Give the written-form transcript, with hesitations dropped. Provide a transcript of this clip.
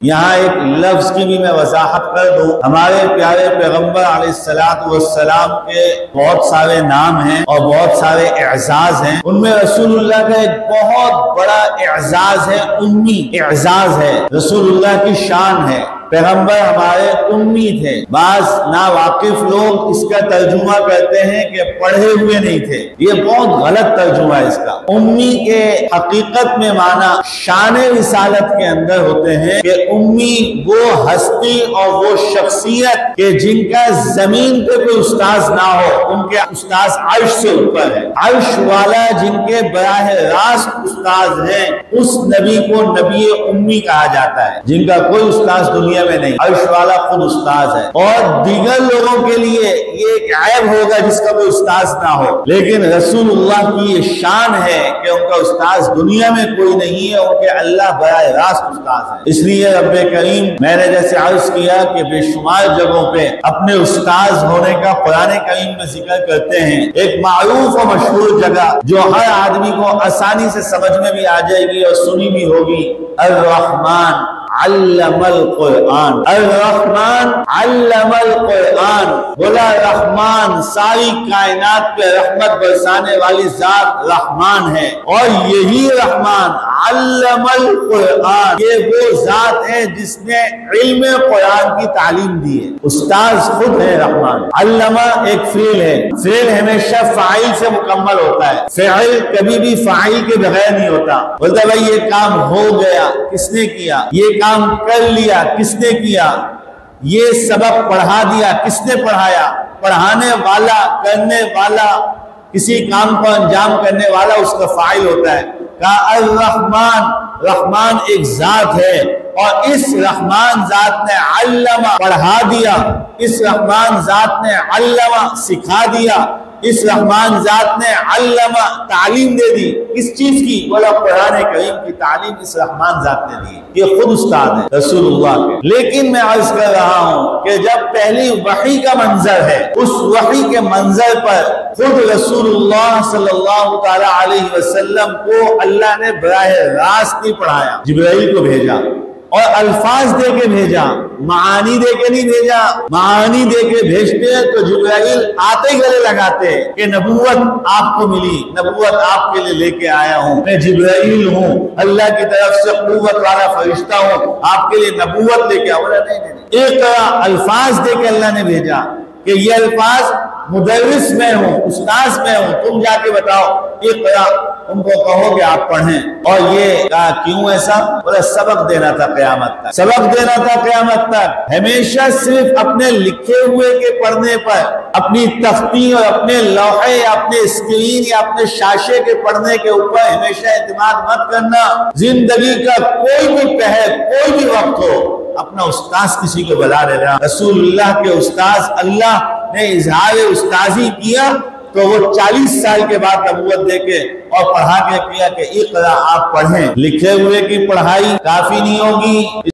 یہاں ایک لفظ کی بھی میں وضاحت کر دوں. ہمارے پیارے پیغمبر علیہ السلام کے بہت سارے نام ہیں اور بہت سارے اعزاز ہیں. ان میں رسول اللہ کا ایک بہت بڑا اعزاز ہے، امی اعزاز ہے. رسول اللہ کی شان ہے. پیغمبر ہمارے امی تھے. بعض ناواقف لوگ اس کا ترجمہ کرتے ہیں کہ پڑھے ہوئے نہیں تھے. یہ بہت غلط ترجمہ ہے اس کا. امی کے حقیقت میں معنی شان رسالت کے اندر ہوتے ہیں کہ امی وہ ہستی اور وہ شخصیت کہ جن کا زمین پہ کوئی استاذ نہ ہو، ان کے استاذ عرش سے اوپر ہے. عرش والا جن کے براہ راست استاذ ہیں، اس نبی کو نبی امی کہا جاتا ہے، جن کا کوئی استاذ دنیا میں نہیں. عرش والا خود استاذ ہے. اور دیگر لوگوں کے لیے یہ ایک عیب ہوگا جس کا کوئی استاذ نہ ہو، لیکن رسول اللہ کی یہ شان ہے کہ ان کا استاذ دنیا میں کوئی نہیں ہے، ان کے اللہ براہ راست استاذ ہے. اس لیے رب کریم، میں نے جیسے عرض کیا کہ بے شمار جگہوں پہ اپنے استاذ ہونے کا قرآن کریم میں ذکر کرتے ہیں. ایک معروف و مشہور جگہ جو ہر آدمی کو آسانی سے سمجھ میں بھی آ جائے گی اور سنی بھی ہوگی، الرحمن علم القرآن. الرحمن علم القرآن. بولا رحمان ساری کائنات پہ رحمت برسانے والی ذات رحمان ہے، اور یہی رحمان علم القرآن، یہ وہ ذات ہے جس نے علم قرآن کی تعلیم دی ہے. استاذ خود ہے رحمان. علمہ ایک فعل ہے. فعل ہمیشہ فاعل سے مکمل ہوتا ہے. فعل کبھی بھی فاعل کے بغیر نہیں ہوتا. بولتا بھائی یہ کام ہو گیا، کس نے کیا؟ یہ کام کر لیا، کس نے کیا؟ یہ سبق پڑھا دیا، کس نے پڑھایا؟ پڑھانے والا، کرنے والا، کسی کام کو انجام کرنے والا اس کا فاعل ہوتا ہے. کہا الرحمن، رحمان ایک ذات ہے، اور اس رحمان ذات نے علمہ پڑھا دیا، اس رحمان ذات نے علمہ سکھا دیا، اس رحمان ذات نے علمہ تعلیم دے دی. کس چیز کی؟ بولا قرآن کریم کی تعلیم اس رحمان ذات نے دی. یہ خود استاد ہے رسول اللہ کے. لیکن میں عرض کر رہا ہوں کہ جب پہلی وحی کا منظر ہے، اس وحی کے منظر پر خود رسول اللہ صلی اللہ تعالی علیہ وسلم کو اللہ نے براہ راست نہیں پڑھایا. جبرائیل کو بھیجا اور الفاظ دے کے بھیجا، معانی دے کے نہیں بھیجا. معانی دے کے بھیجتے تو جبرائیل آتے گلے لگاتے کہ نبوت آپ کو ملی، نبوت آپ کے لیے لے کے آیا ہوں، میں جبرائیل ہوں، اللہ کی طرف سے قوت والا فرشتہ ہوں، آپ کے لیے نبوت لے کے آؤ. نہیں، ایک الفاظ دے کے اللہ نے بھیجا کہ یہ الفاظ مدرس میں ہوں، استاذ میں ہوں، تم جا کے بتاؤ. اقرا، تم کو کہو کہ آپ پڑھیں. اور یہ کہا کیوں ایسا؟ بولا سبق دینا تھا قیامت تک. سبق دینا تھا قیامت تک. ہمیشہ صرف اپنے لکھے ہوئے کے پڑھنے پر، اپنی تختی اور اپنے لوحے یا اپنے اسکرین یا اپنے شاشے کے پڑھنے کے اوپر ہمیشہ اعتماد مت کرنا. زندگی کا کوئی بھی پہر، کوئی بھی وقت ہو، اپنا استاذ کسی کو بلا لینا. رسول اللہ کے استاذ اللہ نے اظہار استاذی کیا تو وہ 40 سال کے بعد نبوت دے کے اور پڑھا کے کیا کہ اقرا، آپ پڑھیں. لکھے ہوئے کی پڑھائی کافی نہیں ہوگی.